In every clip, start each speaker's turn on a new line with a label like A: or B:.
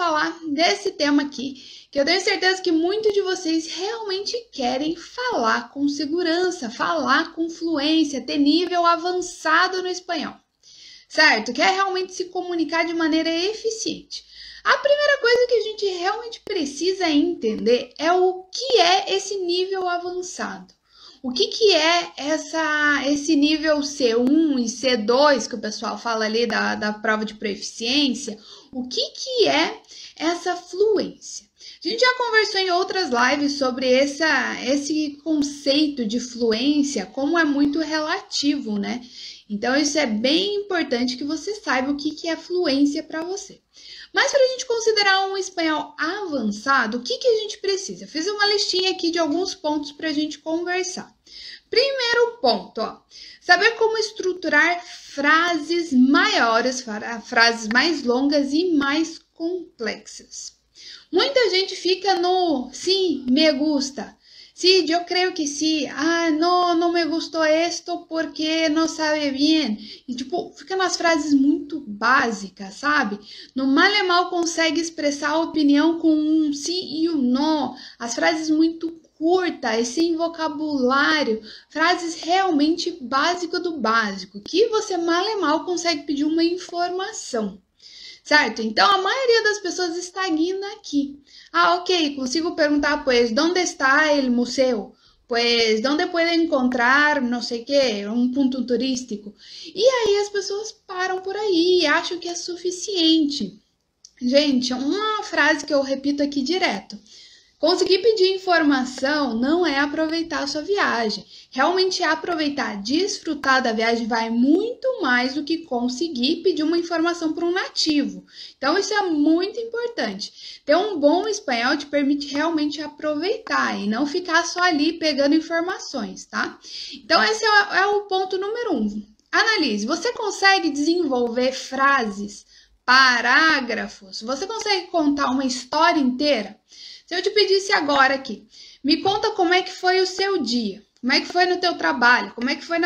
A: falar desse tema aqui, que eu tenho certeza que muitos de vocês realmente querem falar com segurança, falar com fluência, ter nível avançado no espanhol, certo? Quer realmente se comunicar de maneira eficiente. A primeira coisa que a gente realmente precisa entender é o que é esse nível avançado. O que é esse nível C1 e C2 que o pessoal fala ali da prova de proficiência? O que é essa fluência? A gente já conversou em outras lives sobre esse conceito de fluência, como é muito relativo, né? Então, isso é bem importante que você saiba o que é fluência para você. Mas para a gente considerar um espanhol avançado, o que a gente precisa? Eu fiz uma listinha aqui de alguns pontos para a gente conversar. Primeiro ponto, saber como estruturar frases maiores, frases mais longas e mais complexas. Muita gente fica no sim, me gusta. Sí, yo creo que sí. Ah, no me gustó esto porque não sabe bien. E tipo, fica nas frases muito básicas, sabe? No mal e mal consegue expressar a opinião com um sim e um não. As frases muito curtas, sem vocabulário. Frases realmente básicas do básico, que você mal e mal consegue pedir uma informação. Certo? Então, a maioria das pessoas estagna aqui. Ah, ok, consigo perguntar, pues, ¿dónde está el museo? Pues, ¿dónde puede encontrar, não sei o que, um ponto turístico? E aí as pessoas param por aí e acham que é suficiente. Gente, uma frase que eu repito aqui direto. Conseguir pedir informação não é aproveitar a sua viagem. Realmente aproveitar, desfrutar da viagem vai muito mais do que conseguir pedir uma informação para um nativo. Então, isso é muito importante. Ter um bom espanhol te permite realmente aproveitar e não ficar só ali pegando informações, tá? Então, esse é o ponto número 1. Analise, você consegue desenvolver frases, parágrafos? Você consegue contar uma história inteira? Se eu te pedisse agora aqui, me conta como é que foi o seu dia, como é que foi no teu trabalho, como é que foi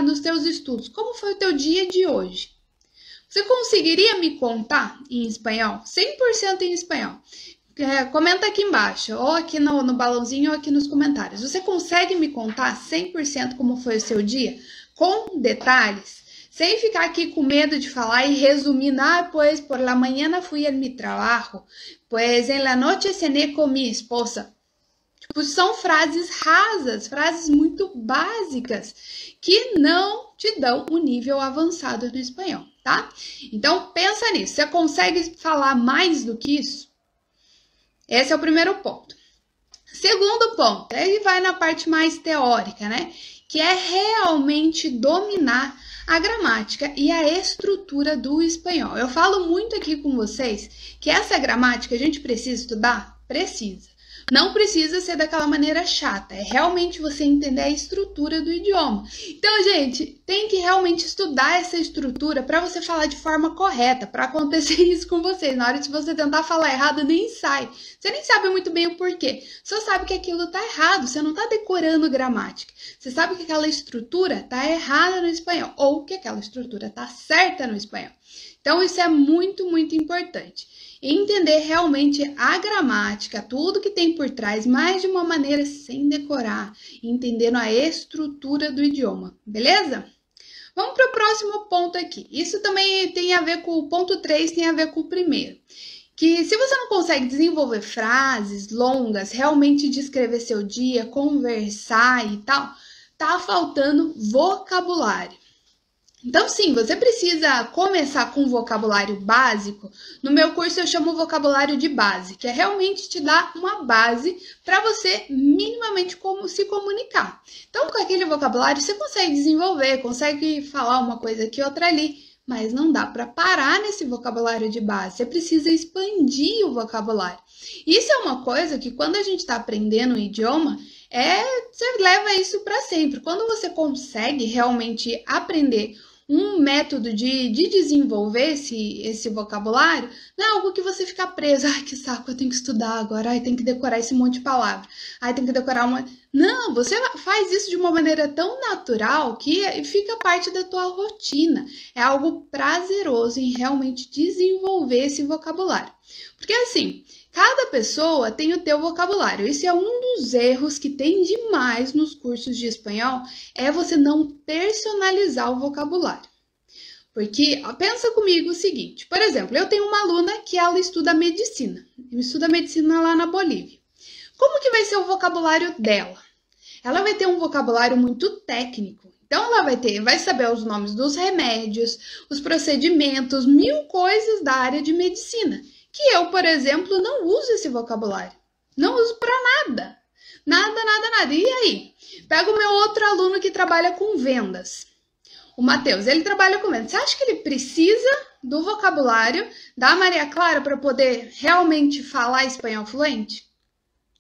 A: nos teus estudos, como foi o teu dia de hoje? Você conseguiria me contar em espanhol? 100% em espanhol. Comenta aqui embaixo, ou aqui no balãozinho, ou aqui nos comentários. Você consegue me contar 100% como foi o seu dia? Com detalhes? Sem ficar aqui com medo de falar e resumir, pues por la mañana fui a mi trabajo, pues en la noche cené con mi esposa. Tipo, são frases rasas, frases muito básicas, que não te dão um nível avançado no espanhol, tá? Então, pensa nisso. Você consegue falar mais do que isso? Esse é o primeiro ponto. Segundo ponto, aí vai na parte mais teórica, né? Que é realmente dominar a gramática e a estrutura do espanhol. Eu falo muito aqui com vocês que essa gramática a gente precisa estudar? Precisa. Não precisa ser daquela maneira chata, é realmente você entender a estrutura do idioma. Então, gente, tem que realmente estudar essa estrutura para você falar de forma correta, para acontecer isso com vocês. Na hora de você tentar falar errado, nem sai. Você nem sabe muito bem o porquê. Só sabe que aquilo está errado, você não está decorando gramática. Você sabe que aquela estrutura está errada no espanhol, ou que aquela estrutura está certa no espanhol. Então, isso é muito, muito importante. Entender realmente a gramática, tudo que tem por trás, mas de uma maneira sem decorar, entendendo a estrutura do idioma, beleza? Vamos para o próximo ponto aqui. Isso também tem a ver com o ponto 3, tem a ver com o primeiro. Que se você não consegue desenvolver frases longas, realmente descrever seu dia, conversar e tal, tá faltando vocabulário. Então, sim, você precisa começar com vocabulário básico. No meu curso eu chamo vocabulário de base, que é realmente te dar uma base para você minimamente como se comunicar. Então, com aquele vocabulário você consegue desenvolver, consegue falar uma coisa aqui, outra ali, mas não dá para parar nesse vocabulário de base. Você precisa expandir o vocabulário. Isso é uma coisa que quando a gente está aprendendo um idioma, você leva isso para sempre. Quando você consegue realmente aprender um método de desenvolver esse vocabulário, não é algo que você fica preso. Ai, que saco, eu tenho que estudar agora. Ai, tem que decorar esse monte de palavra. Ai, tem que decorar uma... Não, você faz isso de uma maneira tão natural que fica parte da tua rotina. É algo prazeroso em realmente desenvolver esse vocabulário. Porque assim, cada pessoa tem o teu vocabulário. Esse é um dos erros que tem demais nos cursos de espanhol, é você não personalizar o vocabulário. Porque pensa comigo o seguinte, por exemplo, eu tenho uma aluna que ela estuda medicina. Estuda medicina lá na Bolívia. Como que vai ser o vocabulário dela? Ela vai ter um vocabulário muito técnico. Então, ela vai saber os nomes dos remédios, os procedimentos, 1000 coisas da área de medicina. Que eu, por exemplo, não uso esse vocabulário. Não uso para nada. Nada. E aí? Pega o meu outro aluno que trabalha com vendas. O Matheus, ele trabalha com vendas. Você acha que ele precisa do vocabulário da Maria Clara para poder realmente falar espanhol fluente?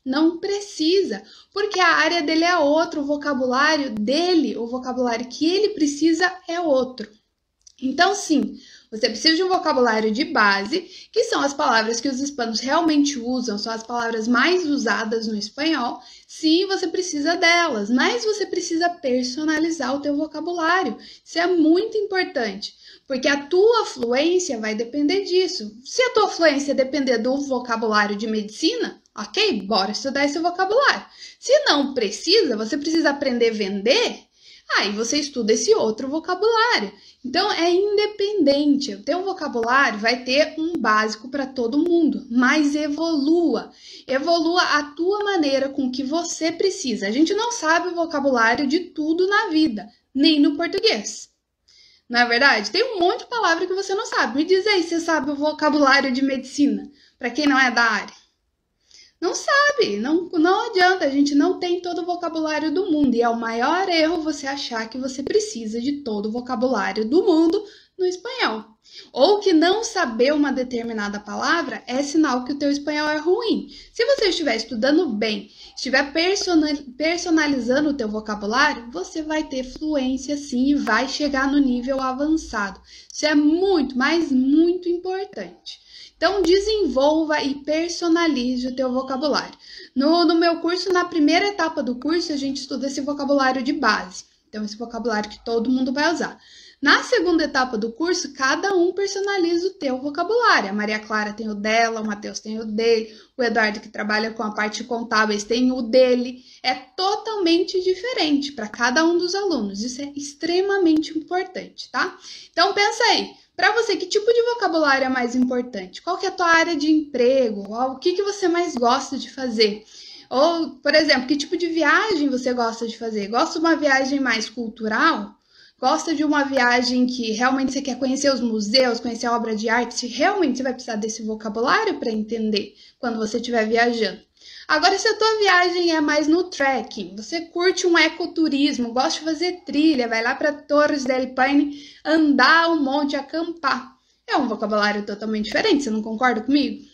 A: Não precisa, porque a área dele é outra, o vocabulário dele, o vocabulário que ele precisa é outro. Então, sim, você precisa de um vocabulário de base, que são as palavras que os hispanos realmente usam, são as palavras mais usadas no espanhol. Sim, você precisa delas, mas você precisa personalizar o teu vocabulário. Isso é muito importante, porque a tua fluência vai depender disso. Se a tua fluência depender do vocabulário de medicina, ok, bora estudar esse vocabulário. Se não precisa, você precisa aprender a vender, aí você estuda esse outro vocabulário. Então, é independente. O teu vocabulário vai ter um básico para todo mundo, mas evolua. Evolua a tua maneira com que você precisa. A gente não sabe o vocabulário de tudo na vida, nem no português. Não é verdade? Tem um monte de palavra que você não sabe. Me diz aí se você sabe o vocabulário de medicina, para quem não é da área. Não sabe, não adianta, a gente não tem todo o vocabulário do mundo e é o maior erro você achar que você precisa de todo o vocabulário do mundo no espanhol. Ou que não saber uma determinada palavra é sinal que o teu espanhol é ruim. Se você estiver estudando bem, estiver personalizando o teu vocabulário, você vai ter fluência sim e vai chegar no nível avançado. Isso é muito, mas muito importante. Então, desenvolva e personalize o teu vocabulário. No meu curso, na primeira etapa do curso, a gente estuda esse vocabulário de base. Então, esse vocabulário que todo mundo vai usar. Na segunda etapa do curso, cada um personaliza o teu vocabulário. A Maria Clara tem o dela, o Matheus tem o dele, o Eduardo, que trabalha com a parte contábil, tem o dele. É totalmente diferente para cada um dos alunos. Isso é extremamente importante, tá? Então, pensa aí. Para você, que tipo de vocabulário é mais importante? Qual que é a tua área de emprego? O que você mais gosta de fazer? Ou, por exemplo, que tipo de viagem você gosta de fazer? Gosta de uma viagem mais cultural? Gosta de uma viagem que realmente você quer conhecer os museus, conhecer a obra de arte? Realmente você vai precisar desse vocabulário para entender quando você estiver viajando. Agora, se a tua viagem é mais no trekking, você curte um ecoturismo, gosta de fazer trilha, vai lá para Torres del Paine, andar um monte, acampar. É um vocabulário totalmente diferente, você não concorda comigo?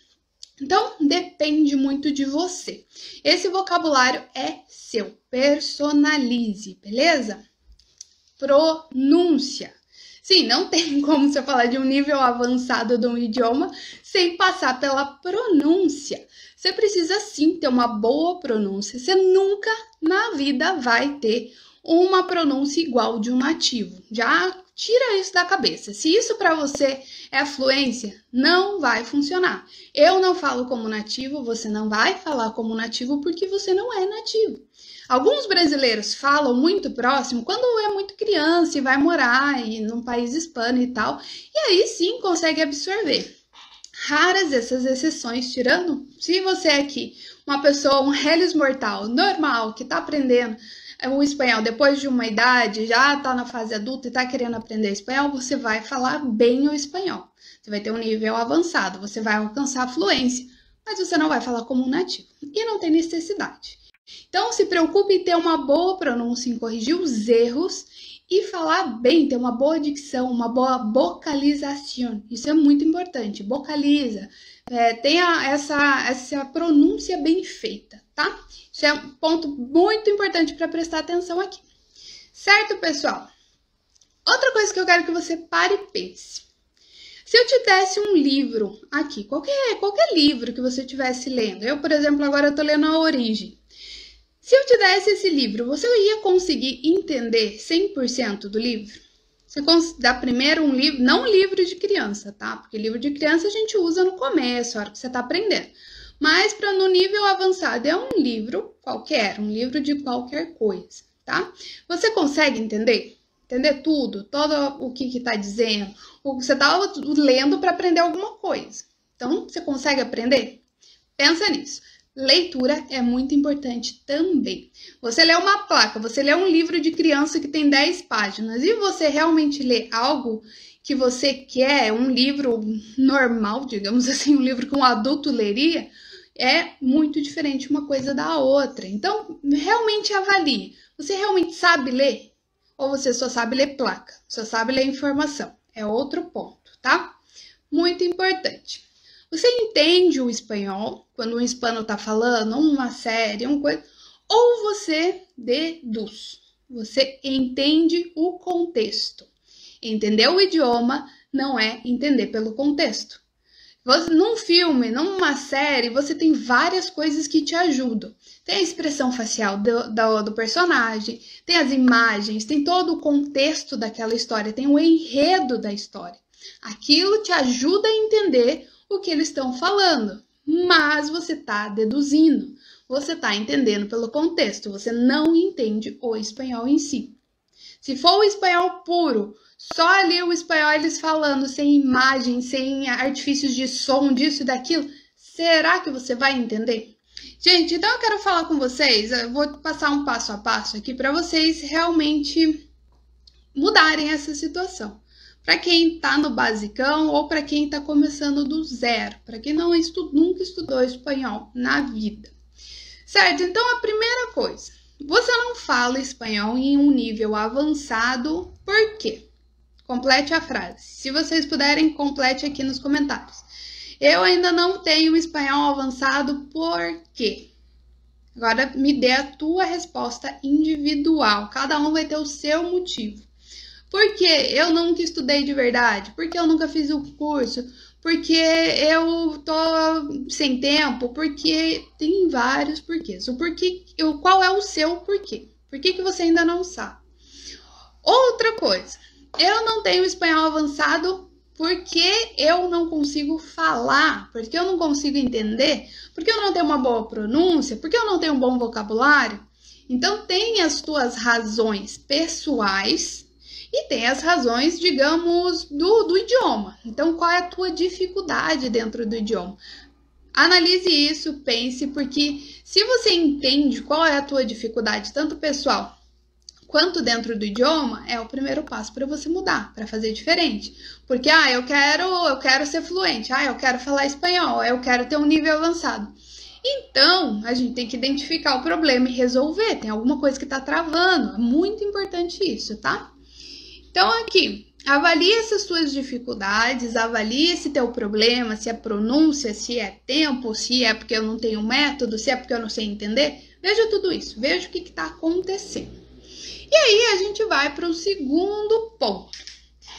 A: Então, depende muito de você. Esse vocabulário é seu, personalize, beleza? Pronúncia. Sim, não tem como você falar de um nível avançado de um idioma sem passar pela pronúncia. Você precisa sim ter uma boa pronúncia. Você nunca na vida vai ter uma pronúncia igual de um nativo. Já tira isso da cabeça. Se isso para você é fluência, não vai funcionar. Eu não falo como nativo, você não vai falar como nativo porque você não é nativo. Alguns brasileiros falam muito próximo quando é muito criança e vai morar num país hispano e tal, e aí sim consegue absorver. Raras essas exceções, tirando se você é aqui, uma pessoa, um hellis mortal, normal, que está aprendendo o espanhol depois de uma idade, já está na fase adulta e está querendo aprender espanhol, você vai falar bem o espanhol. Você vai ter um nível avançado, você vai alcançar a fluência, mas você não vai falar como um nativo. E não tem necessidade. Então, se preocupe em ter uma boa pronúncia, em corrigir os erros e falar bem, ter uma boa dicção, uma boa vocalização. Isso é muito importante. Vocaliza, tenha essa pronúncia bem feita, tá? Isso é um ponto muito importante para prestar atenção aqui. Certo, pessoal? Outra coisa que eu quero que você pare e pense. Se eu te desse um livro aqui, qualquer livro que você estivesse lendo, eu, por exemplo, agora estou lendo A Origem. Se eu te desse esse livro, você ia conseguir entender 100% do livro? Você dá primeiro um livro, não um livro de criança, tá? Porque livro de criança a gente usa no começo, a hora que você tá aprendendo. Mas para no nível avançado é um livro qualquer, um livro de qualquer coisa, tá? Você consegue entender? Entender tudo, todo o que tá dizendo, o que você tá lendo para aprender alguma coisa. Então, você consegue aprender? Pensa nisso. Leitura é muito importante também. Você lê uma placa, você lê um livro de criança que tem 10 páginas e você realmente lê algo que você quer, um livro normal, digamos assim, um livro que um adulto leria, é muito diferente uma coisa da outra. Então, realmente avalie. Você realmente sabe ler? Ou você só sabe ler placa? Só sabe ler informação? É outro ponto, tá? Muito importante. Você entende o espanhol quando um hispano tá falando, uma série, uma coisa, ou você deduz? Você entende o contexto. Entender o idioma não é entender pelo contexto. Num filme, numa série, você tem várias coisas que te ajudam. Tem a expressão facial do personagem, tem as imagens, tem todo o contexto daquela história, tem o enredo da história. Aquilo te ajuda a entender o que eles estão falando, mas você está deduzindo, você está entendendo pelo contexto, você não entende o espanhol em si. Se for o espanhol puro, só ali o espanhol eles falando, sem imagem, sem artifícios de som, disso e daquilo, será que você vai entender? Gente, então eu quero falar com vocês, eu vou passar um passo a passo aqui para vocês realmente mudarem essa situação. Para quem está no basicão ou para quem está começando do zero, para quem nunca estudou espanhol na vida. Certo? Então a primeira coisa, você não fala espanhol em um nível avançado, por quê? Complete a frase. Se vocês puderem, complete aqui nos comentários. Eu ainda não tenho espanhol avançado, por quê? Agora me dê a tua resposta individual. Cada um vai ter o seu motivo. Por que eu nunca estudei de verdade? Porque eu nunca fiz o curso? Porque eu tô sem tempo? Porque tem vários porquês. Qual é o seu porquê? Por que você ainda não sabe? Outra coisa, eu não tenho espanhol avançado porque eu não consigo falar, porque eu não consigo entender, porque eu não tenho uma boa pronúncia, porque eu não tenho um bom vocabulário. Então, tem as tuas razões pessoais e tem as razões, digamos, do idioma. Então, qual é a tua dificuldade dentro do idioma? Analise isso, pense, porque se você entende qual é a tua dificuldade, tanto pessoal quanto dentro do idioma, é o primeiro passo para você mudar, para fazer diferente. Porque, eu quero ser fluente, eu quero falar espanhol, eu quero ter um nível avançado. Então, a gente tem que identificar o problema e resolver. Tem alguma coisa que está travando. É muito importante isso, tá? Então, aqui, avalie essas suas dificuldades, avalie esse teu problema, se é pronúncia, se é tempo, se é porque eu não tenho método, se é porque eu não sei entender. Veja tudo isso, veja o que está acontecendo. E aí, a gente vai para o segundo ponto.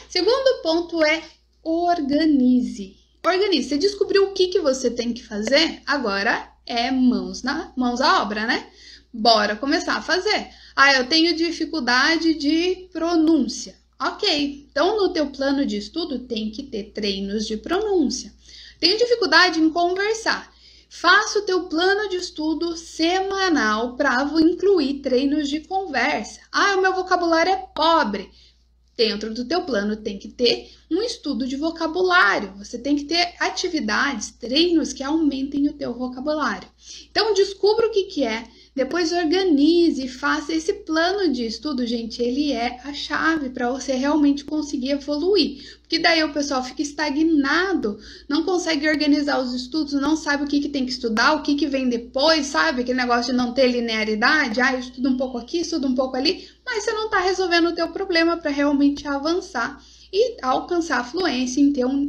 A: Segundo ponto é organize. Organize. Você descobriu o que você tem que fazer? Agora é mãos à obra, né? Bora começar a fazer. Eu tenho dificuldade de pronúncia. Ok, então no teu plano de estudo tem que ter treinos de pronúncia. Tenho dificuldade em conversar. Faça o teu plano de estudo semanal para incluir treinos de conversa. O meu vocabulário é pobre. Dentro do teu plano tem que ter um estudo de vocabulário. Você tem que ter atividades, treinos que aumentem o teu vocabulário. Então, descubra o que é, depois organize, faça esse plano de estudo, gente, ele é a chave para você realmente conseguir evoluir. Porque daí o pessoal fica estagnado, não consegue organizar os estudos, não sabe o que tem que estudar, o que vem depois, sabe? Aquele negócio de não ter linearidade, eu estudo um pouco aqui, estudo um pouco ali, mas você não está resolvendo o teu problema para realmente avançar e alcançar a fluência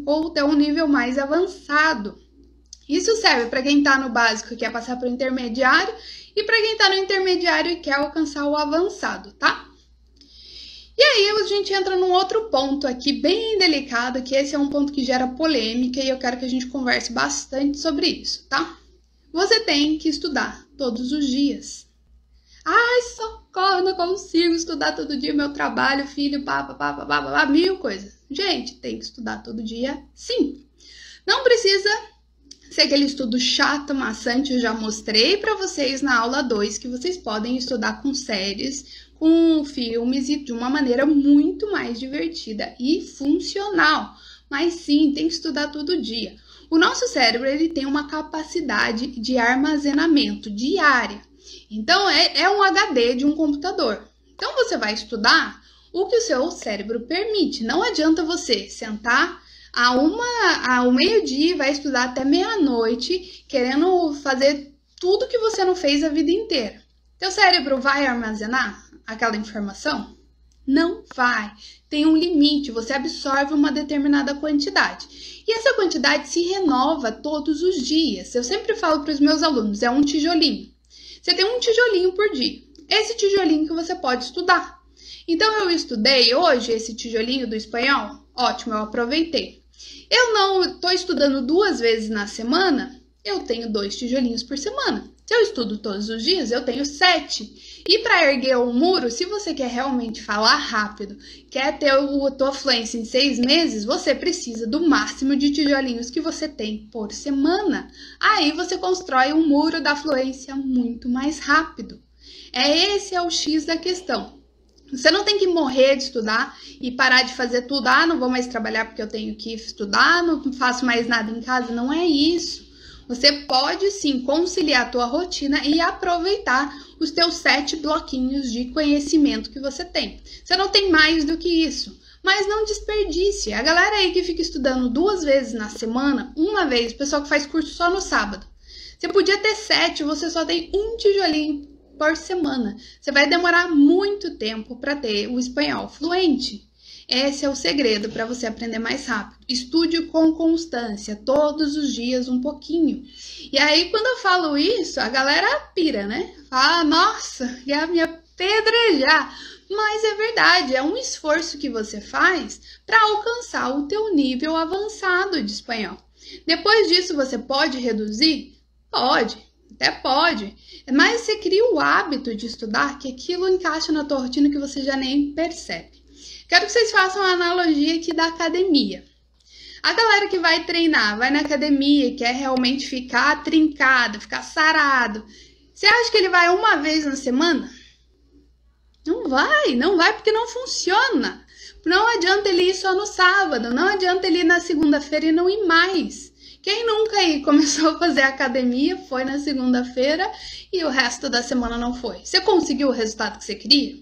A: ou ter um nível mais avançado. Isso serve para quem está no básico e quer passar para o intermediário e para quem está no intermediário e quer alcançar o avançado, tá? E aí a gente entra num outro ponto aqui bem delicado, que esse é um ponto que gera polêmica e eu quero que a gente converse bastante sobre isso, tá? Você tem que estudar todos os dias. Ai, socorro, não consigo estudar todo dia, meu trabalho, filho, mil coisas. Gente, tem que estudar todo dia, sim. Não precisa ser aquele estudo chato, maçante, eu já mostrei para vocês na aula 2 que vocês podem estudar com séries, com filmes e de uma maneira muito mais divertida e funcional. Mas sim, tem que estudar todo dia. O nosso cérebro ele tem uma capacidade de armazenamento diária. Então, é um HD de um computador. Então, você vai estudar o que o seu cérebro permite. Não adianta você sentar ao meio-dia e vai estudar até meia-noite, querendo fazer tudo que você não fez a vida inteira. Teu cérebro vai armazenar aquela informação? Não vai. Tem um limite, você absorve uma determinada quantidade. E essa quantidade se renova todos os dias. Eu sempre falo para os meus alunos, é um tijolinho. Você tem um tijolinho por dia. Esse tijolinho que você pode estudar. Então, eu estudei hoje esse tijolinho do espanhol. Ótimo, eu aproveitei. Eu não estou estudando 2 vezes na semana, eu tenho 2 tijolinhos por semana. Se eu estudo todos os dias, eu tenho 7. E para erguer um muro, se você quer realmente falar rápido, quer ter a tua fluência em 6 meses, você precisa do máximo de tijolinhos que você tem por semana. Aí você constrói um muro da fluência muito mais rápido. Esse é o X da questão. Você não tem que morrer de estudar e parar de fazer tudo. Ah, não vou mais trabalhar porque eu tenho que estudar, não faço mais nada em casa. Não é isso. Você pode sim conciliar a tua rotina e aproveitar os teus 7 bloquinhos de conhecimento que você tem. Você não tem mais do que isso, mas não desperdice. A galera aí que fica estudando 2 vezes na semana, uma vez, o pessoal que faz curso só no sábado. Você podia ter 7, você só tem um tijolinho por semana. Você vai demorar muito tempo para ter o espanhol fluente. Esse é o segredo para você aprender mais rápido. Estude com constância, todos os dias um pouquinho. E aí, quando eu falo isso, a galera pira, né? Fala, nossa, ia me apedrejar. Mas é verdade, é um esforço que você faz para alcançar o teu nível avançado de espanhol. Depois disso, você pode reduzir? Pode. Até pode, mas você cria o hábito de estudar que aquilo encaixa na tua rotina que você já nem percebe. Quero que vocês façam uma analogia aqui da academia. A galera que vai treinar, vai na academia e quer realmente ficar trincado, ficar sarado. Você acha que ele vai uma vez na semana? Não vai porque não funciona. Não adianta ele ir só no sábado, não adianta ele ir na segunda-feira e não ir mais. Quem nunca aí começou a fazer academia, foi na segunda-feira e o resto da semana não foi? Você conseguiu o resultado que você queria?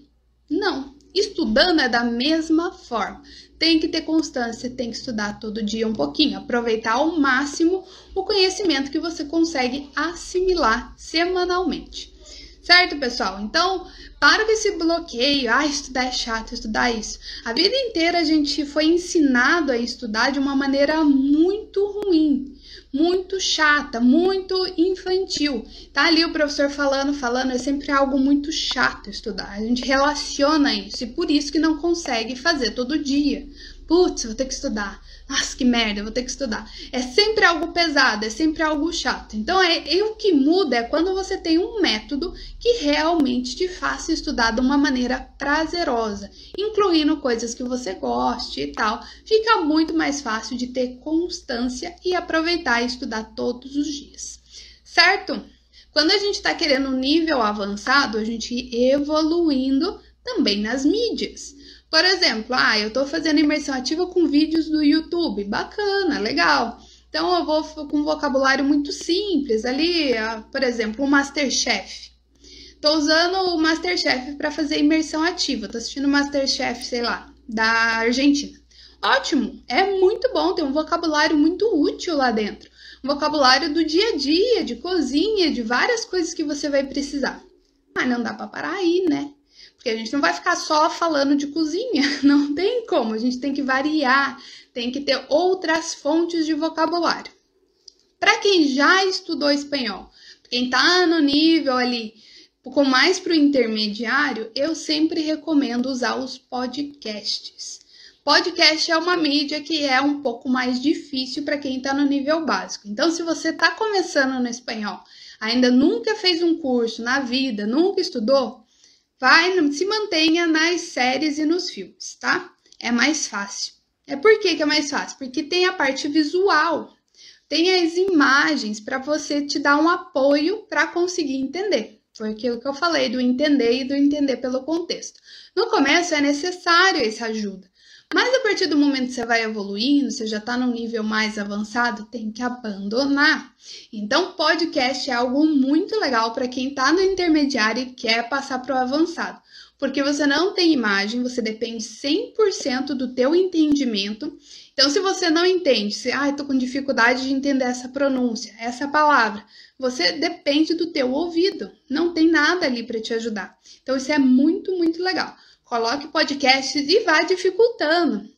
A: Não. Estudando é da mesma forma. Tem que ter constância, tem que estudar todo dia um pouquinho, aproveitar ao máximo o conhecimento que você consegue assimilar semanalmente. Certo, pessoal? Então, para com esse bloqueio, estudar é chato, estudar isso. A vida inteira a gente foi ensinado a estudar de uma maneira muito ruim, muito chata, muito infantil. Tá ali o professor falando, é sempre algo muito chato estudar. A gente relaciona isso e por isso que não consegue fazer todo dia. Putz, vou ter que estudar. Nossa, que merda, vou ter que estudar. É sempre algo pesado, é sempre algo chato. Então, o que muda é quando você tem um método que realmente te faça estudar de uma maneira prazerosa, incluindo coisas que você goste e tal. Fica muito mais fácil de ter constância e aproveitar e estudar todos os dias. Certo? Quando a gente está querendo um nível avançado, a gente ir evoluindo também nas mídias. Por exemplo, eu estou fazendo imersão ativa com vídeos do YouTube, bacana, legal. Então eu vou com um vocabulário muito simples ali, por exemplo, o MasterChef. Estou usando o MasterChef para fazer imersão ativa, estou assistindo o MasterChef, sei lá, da Argentina. Ótimo, é muito bom, tem um vocabulário muito útil lá dentro. Um vocabulário do dia a dia, de cozinha, de várias coisas que você vai precisar. Mas não dá para parar aí, né? Porque a gente não vai ficar só falando de cozinha, não tem como, a gente tem que variar, tem que ter outras fontes de vocabulário. Para quem já estudou espanhol, quem está no nível ali, com mais para o intermediário, eu sempre recomendo usar os podcasts. Podcast é uma mídia que é um pouco mais difícil para quem está no nível básico. Então, se você está começando no espanhol, ainda nunca fez um curso na vida, nunca estudou, se mantenha nas séries e nos filmes, tá? É mais fácil. Por que é mais fácil? Porque tem a parte visual, tem as imagens para você te dar um apoio para conseguir entender. Foi aquilo que eu falei do entender e do entender pelo contexto. No começo é necessário essa ajuda, mas a partir do momento que você vai evoluindo, você já está num nível mais avançado, tem que abandonar. Então, podcast é algo muito legal para quem está no intermediário e quer passar para o avançado. Porque você não tem imagem, você depende 100% do teu entendimento. Então, se você não entende, estou com dificuldade de entender essa pronúncia, essa palavra, você depende do teu ouvido. Não tem nada ali para te ajudar. Então, isso é muito, muito legal. Coloque podcasts e vá dificultando.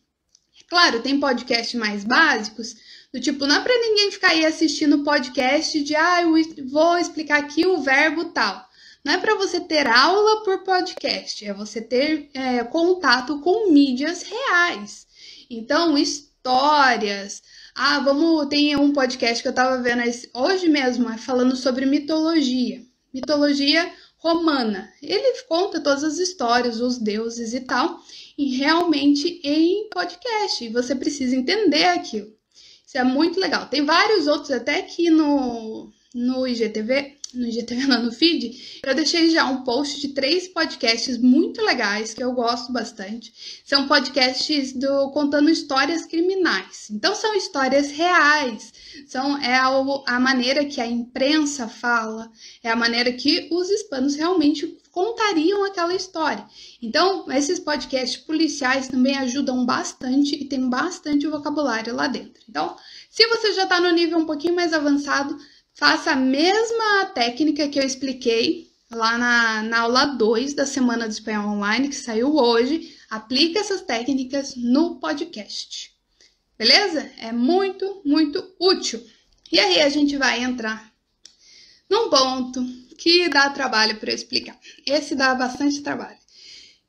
A: Claro, tem podcasts mais básicos, do tipo, não é para ninguém ficar aí assistindo podcast de, eu vou explicar aqui o verbo tal. Não é para você ter aula por podcast, é você ter contato com mídias reais. Então, histórias. Tem um podcast que eu estava vendo hoje mesmo, falando sobre mitologia. Mitologia romana. Ele conta todas as histórias, os deuses e tal, e realmente em podcast. E você precisa entender aquilo. Isso é muito legal. Tem vários outros até aqui no IGTV, no feed, eu deixei já um post de 3 podcasts muito legais, que eu gosto bastante. São podcasts contando histórias criminais. Então, são histórias reais. A maneira que a imprensa fala, é a maneira que os hispanos realmente contariam aquela história. Então, esses podcasts policiais também ajudam bastante e tem bastante vocabulário lá dentro. Então, se você já está no nível um pouquinho mais avançado, faça a mesma técnica que eu expliquei lá na aula 2 da Semana do Espanhol Online, que saiu hoje. Aplique essas técnicas no podcast. Beleza? É muito, muito útil. E aí a gente vai entrar num ponto que dá trabalho para eu explicar. Esse dá bastante trabalho.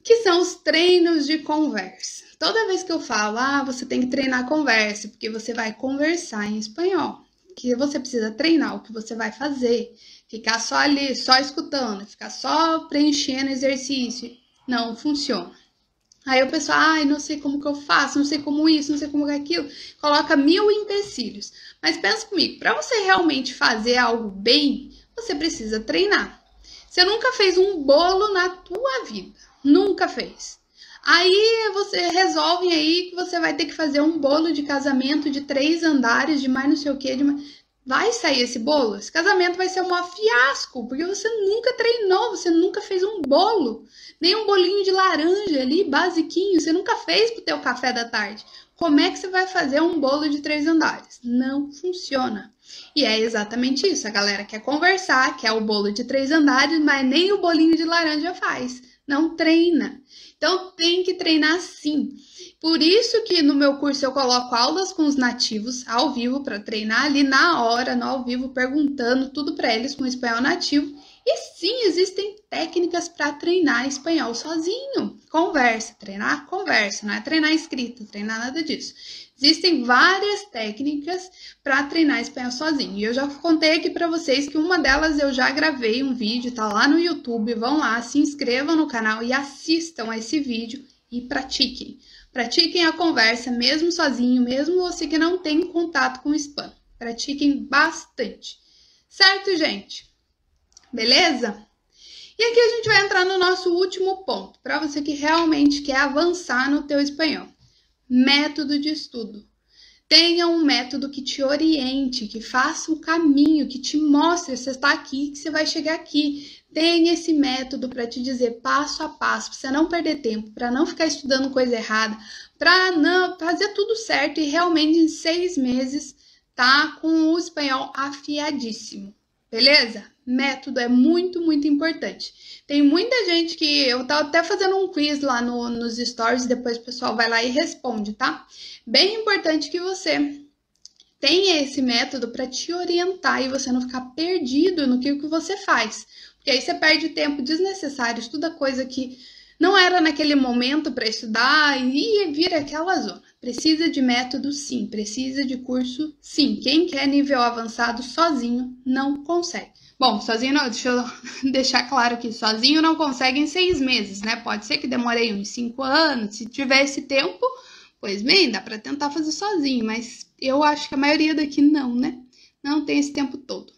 A: Que são os treinos de conversa. Toda vez que eu falo, você tem que treinar a conversa, porque você vai conversar em espanhol. Que você precisa treinar o que você vai fazer, ficar só ali, só escutando, ficar só preenchendo exercício, não funciona. Aí o pessoal, não sei como que eu faço, não sei como isso, não sei como aquilo, coloca 1000 empecilhos. Mas pensa comigo, para você realmente fazer algo bem, você precisa treinar. Você nunca fez um bolo na tua vida, nunca fez. Aí você resolve aí que você vai ter que fazer um bolo de casamento de 3 andares, de mais não sei o que. Vai sair esse bolo? Esse casamento vai ser um fiasco, porque você nunca treinou, você nunca fez um bolo. Nem um bolinho de laranja ali, basiquinho, você nunca fez pro teu café da tarde. Como é que você vai fazer um bolo de 3 andares? Não funciona. E é exatamente isso, a galera quer conversar, quer o bolo de 3 andares, mas nem o bolinho de laranja faz. Não treina. Então, tem que treinar sim. Por isso que no meu curso eu coloco aulas com os nativos ao vivo para treinar ali na hora, no ao vivo, perguntando tudo para eles com espanhol nativo. E sim, existem técnicas para treinar espanhol sozinho. Conversa, treinar conversa, não é treinar escrita, treinar nada disso. Existem várias técnicas para treinar espanhol sozinho. E eu já contei aqui para vocês que uma delas eu já gravei um vídeo, tá lá no YouTube. Vão lá, se inscrevam no canal e assistam a esse vídeo e pratiquem. Pratiquem a conversa, mesmo sozinho, mesmo você que não tem contato com o hispano. Pratiquem bastante. Certo, gente? Beleza? E aqui a gente vai entrar no nosso último ponto, para você que realmente quer avançar no teu espanhol. Método de estudo. Tenha um método que te oriente, que faça um caminho, que te mostre, você está aqui, que você vai chegar aqui. Tenha esse método para te dizer passo a passo, para você não perder tempo, para não ficar estudando coisa errada, para não fazer tudo certo e realmente em 6 meses tá com o espanhol afiadíssimo. Beleza? Método é muito, muito importante. Tem muita gente que... Eu tava até fazendo um quiz lá nos stories, depois o pessoal vai lá e responde, tá? Bem importante que você tenha esse método para te orientar e você não ficar perdido no que você faz. Porque aí você perde tempo desnecessário, estuda coisa que Não era naquele momento para estudar e vira aquela zona. Precisa de método, sim. Precisa de curso, sim. Quem quer nível avançado sozinho não consegue. Bom, sozinho não, deixa eu deixar claro que sozinho não consegue em 6 meses, né? Pode ser que demore aí uns 5 anos. Se tiver esse tempo, pois bem, dá para tentar fazer sozinho. Mas eu acho que a maioria daqui não, né? Não tem esse tempo todo.